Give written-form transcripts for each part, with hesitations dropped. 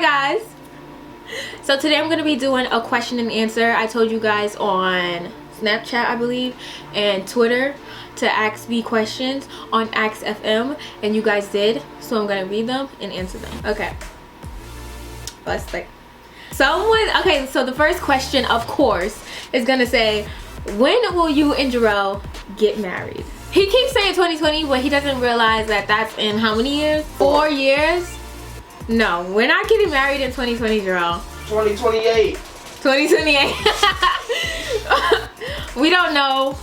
guys, so today I'm going to be doing a question and answer. I told you guys on Snapchat, I believe, and Twitter to ask me questions on Ask FM, and you guys did, so I'm going to read them and answer them. Okay, let's like okay, so the first question, of course, is going to say, when will you and Jarrell get married? He keeps saying 2020, but he doesn't realize that that's in how many years? 4 years? No, we're not getting married in 2020, Jarrell. 2028. 2028. We don't know.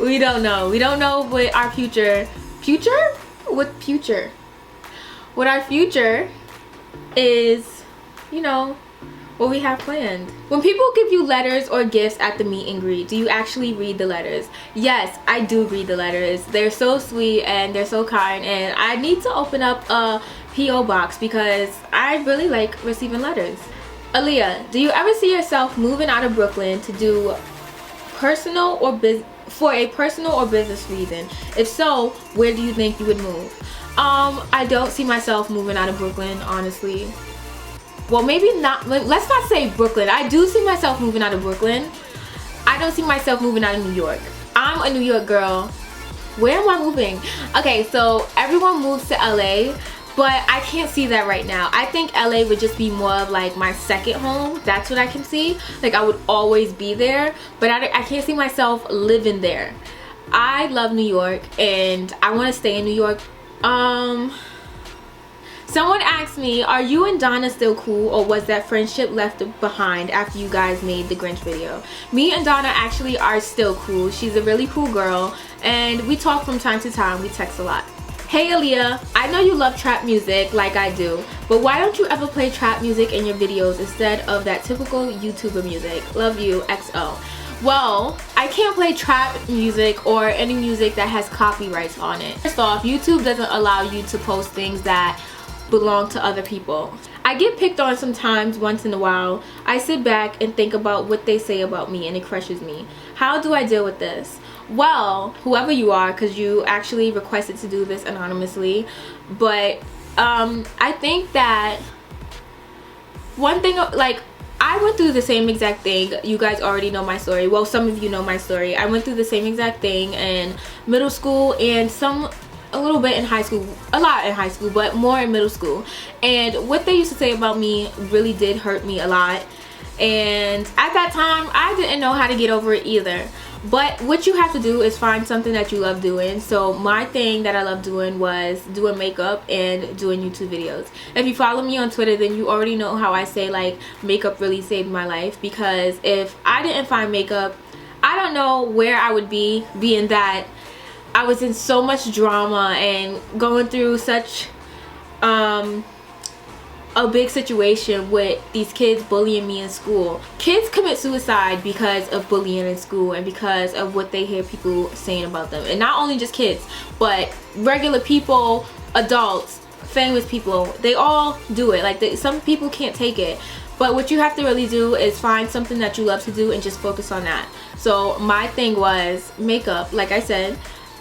We don't know. We don't know what our future. What future? What our future is, you know, what we have planned. When people give you letters or gifts at the meet and greet, do you actually read the letters? Yes, I do read the letters. They're so sweet and they're so kind, and I need to open up a P.O. box because I really like receiving letters. Aaliyah, do you ever see yourself moving out of Brooklyn to do personal or for a personal or business reason? If so, where do you think you would move? I don't see myself moving out of Brooklyn, honestly. Well, maybe not. Let's not say Brooklyn. I do see myself moving out of Brooklyn. I don't see myself moving out of New York. I'm a New York girl. Where am I moving? Okay, so everyone moves to LA, but I can't see that right now. I think LA would just be more of like my second home. That's what I can see. Like, I would always be there, but I can't see myself living there. I love New York and I want to stay in New York. Someone asked me, are you and Donna still cool, or was that friendship left behind after you guys made the Grinch video? Me and Donna actually are still cool. She's a really cool girl and we talk from time to time. We text a lot. Hey Aaliyah, I know you love trap music like I do, but why don't you ever play trap music in your videos instead of that typical YouTuber music? Love you, XO. Well, I can't play trap music or any music that has copyrights on it. First off, YouTube doesn't allow you to post things that belong to other people. I get picked on sometimes once in a while. I sit back and think about what they say about me and it crushes me. How do I deal with this? Well, whoever you are, because you actually requested to do this anonymously, but I think that one thing, like, I went through the same exact thing. You guys already know my story. Well, some of you know my story. I went through the same exact thing in middle school and a little bit in high school, a lot in high school, but more in middle school. And what they used to say about me really did hurt me a lot. And at that time, I didn't know how to get over it either. But what you have to do is find something that you love doing. So my thing that I love doing was doing makeup and doing YouTube videos. If you follow me on Twitter, then you already know how I say, like, makeup really saved my life. Because if I didn't find makeup, I don't know where I would be, being that I was in so much drama and going through such a big situation with these kids bullying me in school. Kids commit suicide because of bullying in school and because of what they hear people saying about them. And not only just kids, but regular people, adults, famous people, they all do it. Like, some people can't take it. But what you have to really do is find something that you love to do and just focus on that. So my thing was makeup. Like I said,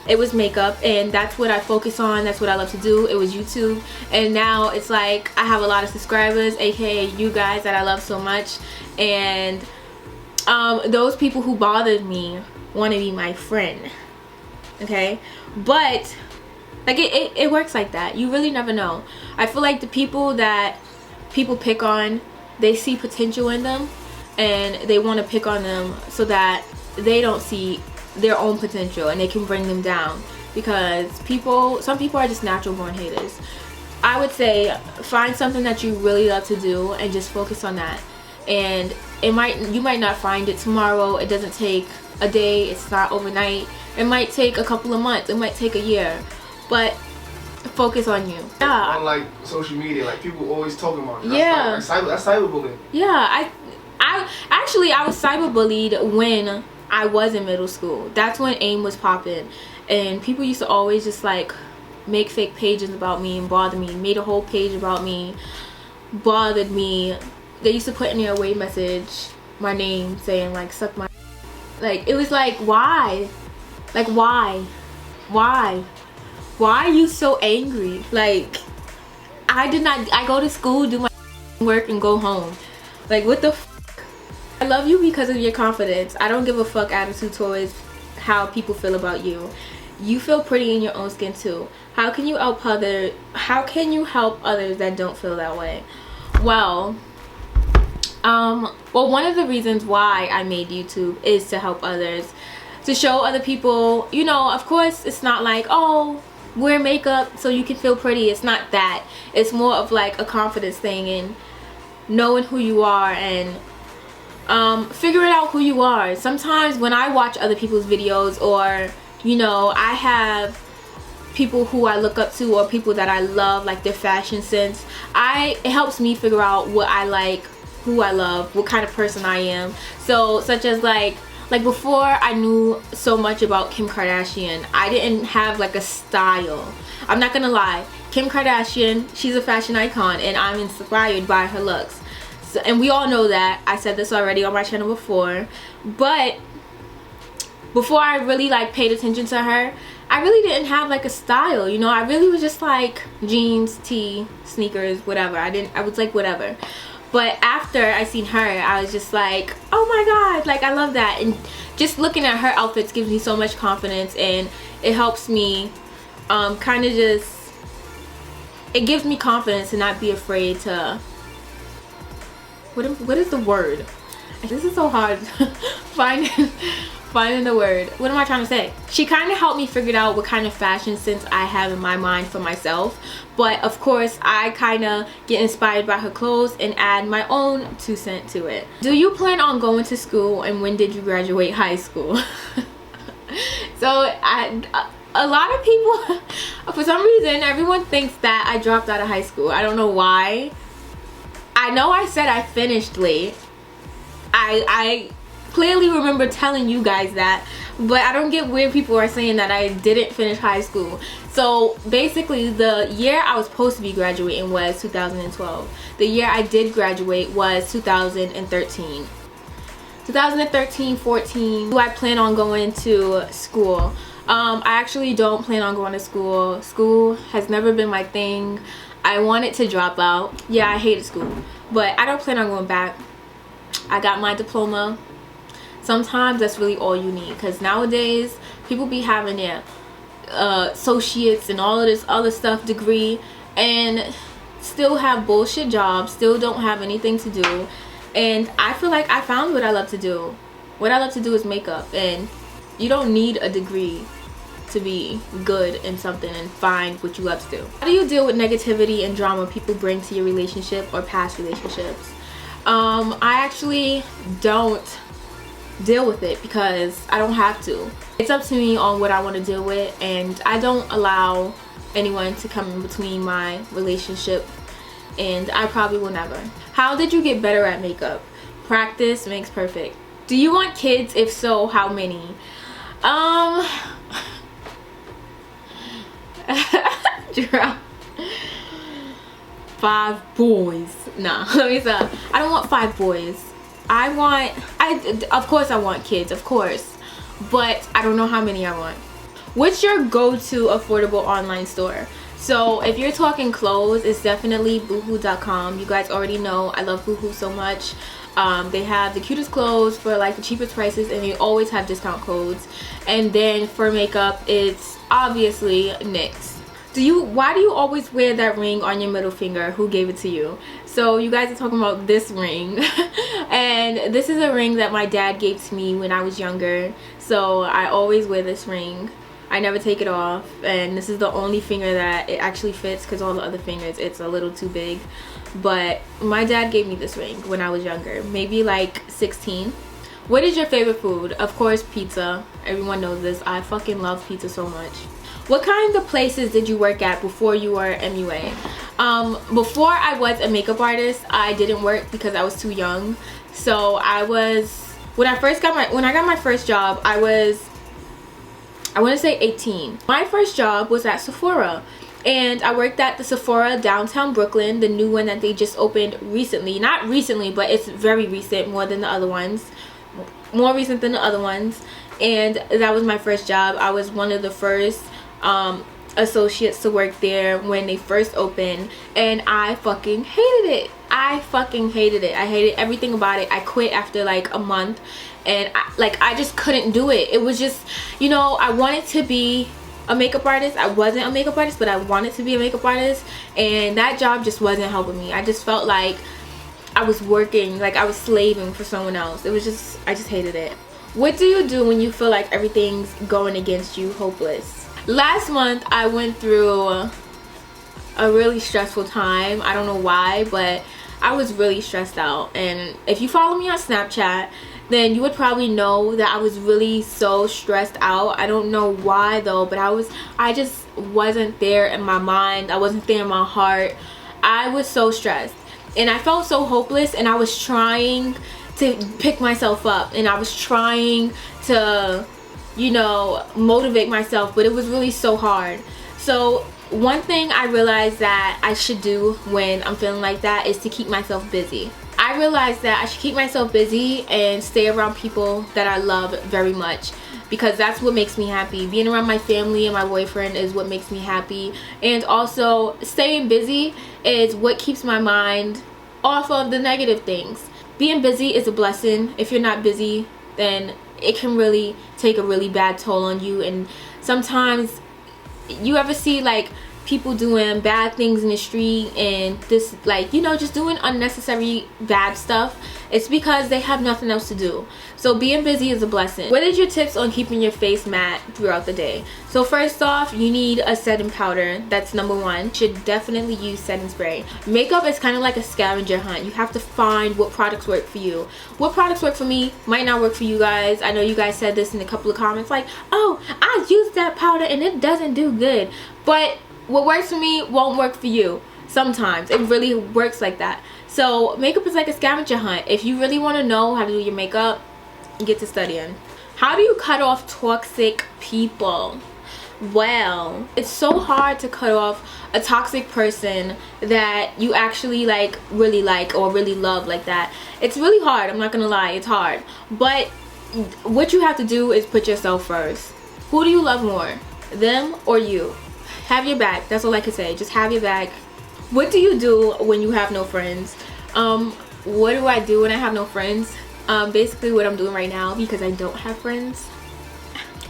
it was makeup, and that's what I focus on. That's what I love to do. It was YouTube, and now it's like I have a lot of subscribers, aka you guys that I love so much. And those people who bothered me want to be my friend, okay? But like, it works like that. You really never know. I feel like the people that people pick on, they see potential in them and they want to pick on them so that they don't see their own potential and they can bring them down. Because some people are just natural born haters. I would say find something that you really love to do and just focus on that. And you might not find it tomorrow. It doesn't take a day. It's not overnight. It might take a couple of months. It might take a year. But focus on you. Yeah. On like social media, like people always talking about it. Yeah. That's cyberbullying. Yeah. I was cyberbullied when I was in middle school. That's when AIM was popping, and people used to always just like make fake pages about me and bother me. Made a whole page about me, bothered me. They used to put in their away message my name, saying like suck my. Like, it was like, why? Like, why are you so angry? Like, I go to school, do my work and go home. Like, what the f? I love you because of your confidence. I don't give a fuck attitude towards how people feel about you. You feel pretty in your own skin too. How can you help others that don't feel that way? Well, one of the reasons why I made YouTube is to help others, to show other people, you know, of course it's not like, oh, wear makeup so you can feel pretty. It's not that. It's more of like a confidence thing and knowing who you are and figuring out who you are. Sometimes when I watch other people's videos, or you know, I have people who I look up to or people that I love, like their fashion sense, it helps me figure out what I like, who I love, what kind of person I am. So such as like before I knew so much about Kim Kardashian, I didn't have like a style. I'm not gonna lie, Kim Kardashian, she's a fashion icon and I'm inspired by her looks. So, and we all know that. I said this already on my channel before, but before I really like paid attention to her, I really didn't have like a style, you know. I really was just like jeans, tee, sneakers, whatever. I was like whatever. But after I seen her, I was just like, oh my god, like I love that. And just looking at her outfits gives me so much confidence, and it helps me kind of just, it gives me confidence to not be afraid to, what is the word? This is so hard finding the word. What am I trying to say? She kind of helped me figure out what kind of fashion sense I have in my mind for myself, but of course I kind of get inspired by her clothes and add my own 2 cents to it. Do you plan on going to school, and when did you graduate high school? So a lot of people, for some reason, everyone thinks that I dropped out of high school. I don't know why. I know I said I finished late. I clearly remember telling you guys that, but I don't get where people are saying that I didn't finish high school. So basically the year I was supposed to be graduating was 2012. The year I did graduate was 2013. 2013, 14. Do I plan on going to school? I actually don't plan on going to school. School has never been my thing. I wanted to drop out. Yeah, I hated school, but I don't plan on going back. I got my diploma. Sometimes that's really all you need, because nowadays people be having their associates and all of this other stuff degree and still have bullshit jobs, still don't have anything to do. And I feel like I found what I love to do. What I love to do is makeup, and you don't need a degree to be good in something and find what you love to do. How do you deal with negativity and drama people bring to your relationship or past relationships? I actually don't deal with it because I don't have to. It's up to me on what I want to deal with, and I don't allow anyone to come in between my relationship, and I probably will never. How did you get better at makeup? Practice makes perfect. Do you want kids? If so, how many? Girl. 5 boys. Nah, let me stop. I don't want 5 boys. Of course I want kids, of course, but I don't know how many I want. What's your go-to affordable online store? So if you're talking clothes, it's definitely boohoo.com. You guys already know I love Boohoo so much. They have the cutest clothes for like the cheapest prices, and they always have discount codes. And then for makeup, it's obviously NYX. Why do you always wear that ring on your middle finger? Who gave it to you? So you guys are talking about this ring. And this is a ring that my dad gave to me when I was younger. So I always wear this ring. I never take it off. And this is the only finger that it actually fits, because all the other fingers, it's a little too big. But my dad gave me this ring when I was younger, maybe like 16. What is your favorite food? Of course, pizza. Everyone knows this. I fucking love pizza so much. What kind of places did you work at before you were MUA? Before I was a makeup artist, I didn't work because I was too young. So when I got my first job, I want to say 18. My first job was at Sephora, and I worked at the Sephora downtown Brooklyn, the new one that they just opened recently. Not recently, but it's very recent, more recent than the other ones. And that was my first job. I was one of the first associates to work there when they first opened, and I fucking hated it. I hated everything about it. I quit after like a month, and I just couldn't do it. It was just, you know, I wanted to be a makeup artist. I wasn't a makeup artist, but I wanted to be a makeup artist, and that job just wasn't helping me. I just felt like I was working, like I was slaving for someone else. It was just, I just hated it. What do you do when you feel like everything's going against you, hopeless? Last month I went through a really stressful time. I don't know why, but I was really stressed out. And if you follow me on Snapchat, then you would probably know that I was really so stressed out. I don't know why though, but I just wasn't there in my mind. I wasn't there in my heart. I was so stressed and I felt so hopeless, and I was trying to pick myself up, and I was trying to, you know, motivate myself, but it was really so hard. So one thing I realized that I should do when I'm feeling like that is to keep myself busy. I realized that I should keep myself busy and stay around people that I love very much, because that's what makes me happy. Being around my family and my boyfriend is what makes me happy, and also staying busy is what keeps my mind off of the negative things. Being busy is a blessing. If you're not busy, then it can really take a really bad toll on you. And sometimes you ever see like people doing bad things in the street and this, like, you know, just doing unnecessary bad stuff, it's because they have nothing else to do. So being busy is a blessing. What is your tips on keeping your face matte throughout the day? So first off, you need a setting powder. That's number one. You should definitely use setting spray. Makeup is kind of like a scavenger hunt. You have to find what products work for you. What products work for me might not work for you guys. I know you guys said this in a couple of comments, like, oh, I used that powder and it doesn't do good. But what works for me won't work for you. Sometimes it really works like that. So makeup is like a scavenger hunt. If you really want to know how to do your makeup, get to studying. How do you cut off toxic people? Well, it's so hard to cut off a toxic person that you actually really like or really love like that. It's really hard. I'm not gonna lie, it's hard. But what you have to do is put yourself first. Who do you love more, them or you? Have your back. That's all I can say. Just have your back. What do you do when you have no friends? What do I do when I have no friends? Basically what I'm doing right now, because I don't have friends.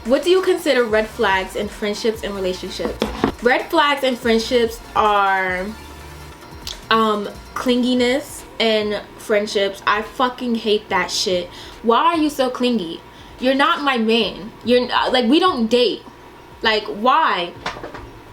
What do you consider red flags in friendships and relationships? Red flags in friendships are clinginess and friendships. I fucking hate that shit. Why are you so clingy? You're not my man. You're like, we don't date. Like, why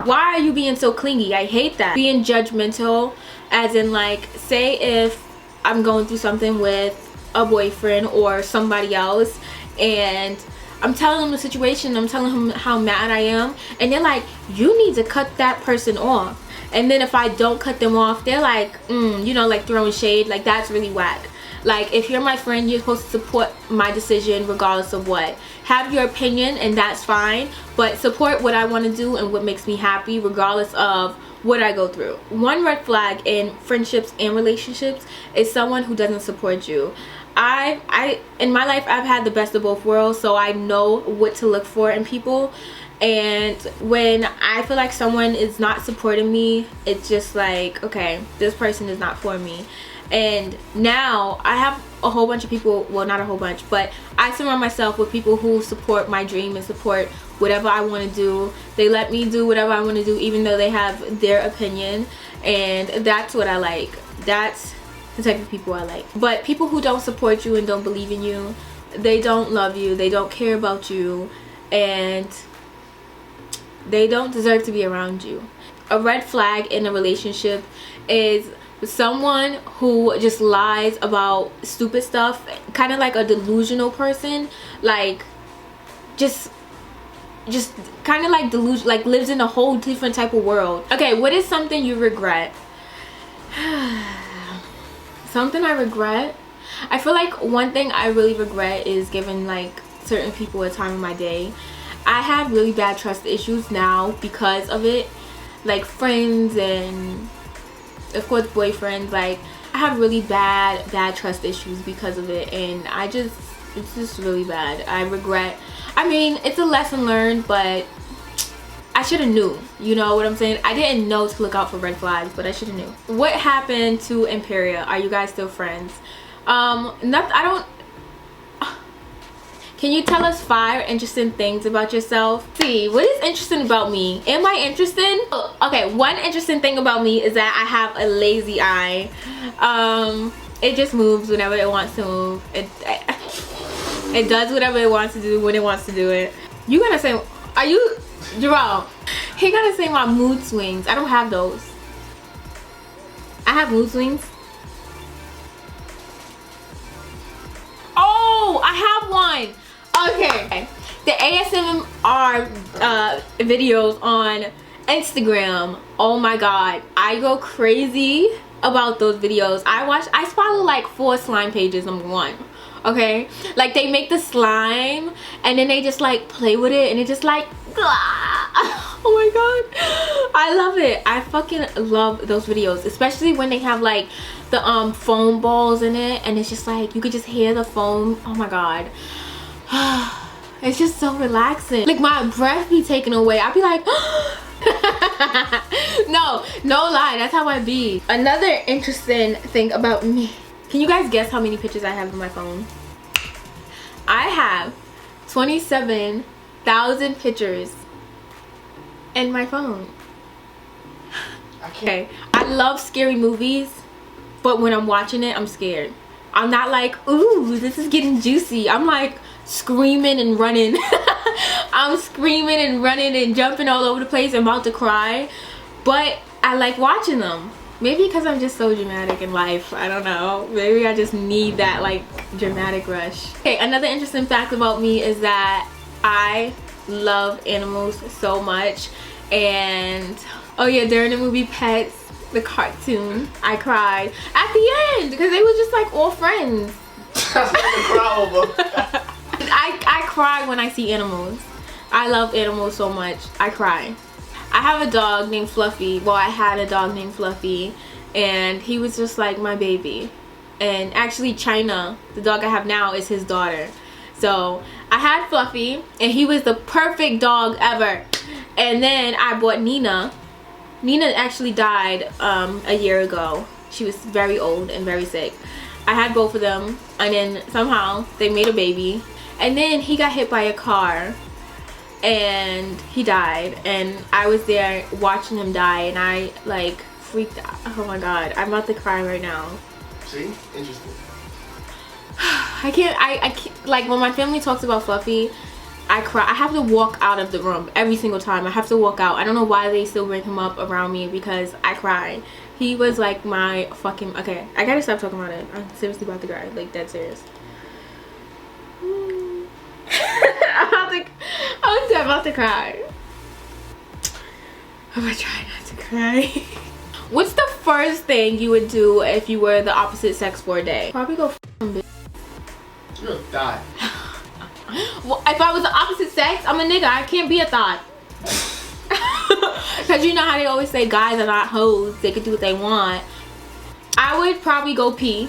are you being so clingy? I hate that. Being judgmental, as in, like, say if I'm going through something with a boyfriend or somebody else, and I'm telling them the situation, I'm telling them how mad I am, and they're like, you need to cut that person off. And then if I don't cut them off, they're like, you know, like throwing shade. Like, that's really whack. Like, if you're my friend, you're supposed to support my decision regardless of what. Have your opinion, and that's fine, but support what I want to do and what makes me happy regardless of what I go through. One red flag in friendships and relationships is someone who doesn't support you. In my life, I've had the best of both worlds, so I know what to look for in people. And when I feel like someone is not supporting me, it's just like, okay, this person is not for me. And now I have a whole bunch of people, well, not a whole bunch, but I surround myself with people who support my dream and support whatever I want to do. They let me do whatever I want to do, even though they have their opinion, and that's what I like. That's the type of people I like. But people who don't support you and don't believe in you, they don't love you, they don't care about you, and they don't deserve to be around you. A red flag in a relationship is someone who just lies about stupid stuff, kind of like a delusional person, like just kind of like delusion, like lives in a whole different type of world. Okay, what is something you regret? Something I regret? I feel like one thing I really regret is giving like certain people a time of my day. I have really bad trust issues now because of it, like friends and of course boyfriends. Like, I have really bad trust issues because of it, and it's just really bad. I regret. I mean, it's a lesson learned, but I should have knew, you know what I'm saying? I didn't know to look out for red flags, but I should have knew. What happened to Imperia? Are you guys still friends? Nothing. I don't. Can you tell us 5 interesting things about yourself? See, what is interesting about me? Am I interesting? Oh, okay, one interesting thing about me is that I have a lazy eye. It just moves whenever it wants to move. It does whatever it wants to do when it wants to do it. You gonna say, are you, Jerome? He gonna say my mood swings. I don't have those. I have mood swings. Oh, I have one. Okay, the ASMR videos on Instagram, oh my god, I go crazy about those videos. I follow like 4 slime pages, number 1. Okay, like they make the slime and then they just like play with it and it just like oh my god, I love it. I fucking love those videos, especially when they have like the foam balls in it and it's just like you could just hear the foam. Oh my god. It's just so relaxing. Like my breath be taken away. I'll be like no lie, that's how I be. Another interesting thing about me, can you guys guess how many pictures I have on my phone? I have 27,000 pictures in my phone. Okay, I love scary movies, but when I'm watching it, I'm scared. I'm not like, ooh, this is getting juicy. I'm like screaming and running. I'm screaming and running and jumping all over the place. I'm about to cry, but I like watching them. Maybe because I'm just so dramatic in life. I don't know. Maybe I just need that like dramatic rush. Okay, another interesting fact about me is that I love animals so much. And oh yeah, during the movie Pets, the cartoon, I cried at the end because they were just like all friends. I cry when I see animals. I love animals so much. I cry. I have a dog named Fluffy. Well, I had a dog named Fluffy and he was just like my baby. And actually China, the dog I have now, is his daughter. So I had Fluffy and he was the perfect dog ever. And then I bought Nina. Nina actually died a year ago. She was very old and very sick. I had both of them and then somehow they made a baby. And then he got hit by a car and he died. And I was there watching him die and I like freaked out. Oh my god, I'm about to cry right now. See? Interesting. I can't, like when my family talks about Fluffy, I cry. I have to walk out of the room every single time. I have to walk out. I don't know why they still bring him up around me because I cry. He was like my fucking, okay, I gotta stop talking about it. I'm seriously about to cry, like dead serious. I'm about to cry. I'm gonna try not to cry. What's the first thing you would do if you were the opposite sex for a day? Probably go bitch. You're gonna die. Well, if I was the opposite sex, I'm a nigga. I can't be a thought. Because you know how they always say guys are not hoes. They can do what they want. I would probably go pee.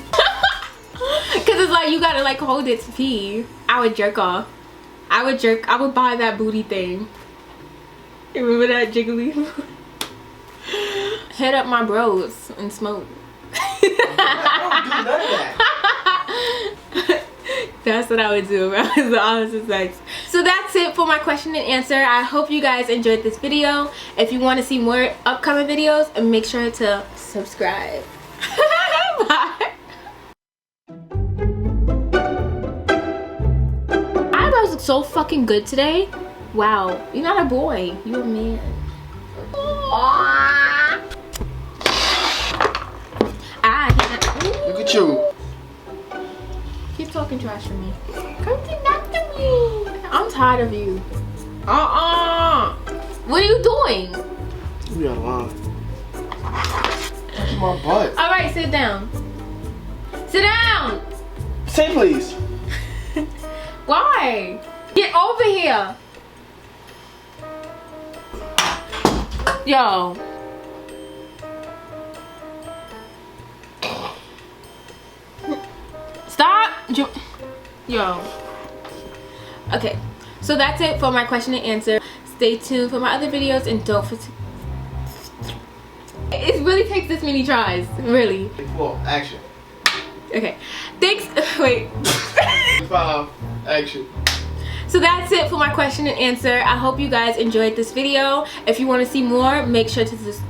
Because it's like you gotta like hold it to pee. I would jerk off. I would buy that booty thing. You remember that jiggly? Hit up my bros and smoke. I don't do none of that. That's what I would do around the opposite sex. So that's it for my question and answer. I hope you guys enjoyed this video. If you want to see more upcoming videos, make sure to subscribe. Bye. Eyebrows look so fucking good today. Wow, you're not a boy, you're a man. Look at you. Keep talking trash for me. Come sit next to me. I'm tired of you. What are you doing? You got a line. Touch my butt. Alright, sit down. Sit down! Say please. Why? Get over here. Yo. Stop. Yo. Okay. So that's it for my question and answer. Stay tuned for my other videos and don't forget. It really takes this many tries, really. Well, action. Okay, thanks. Wait. 5, action. So that's it for my question and answer. I hope you guys enjoyed this video. If you want to see more, make sure to just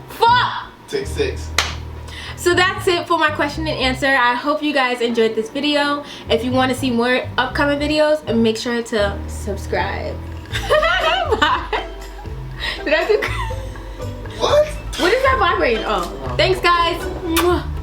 fuck. Take 6. So that's it for my question and answer. I hope you guys enjoyed this video. If you want to see more upcoming videos, make sure to subscribe. Bye. Did I do? What? What is that vibrating? Oh, thanks guys. Mwah.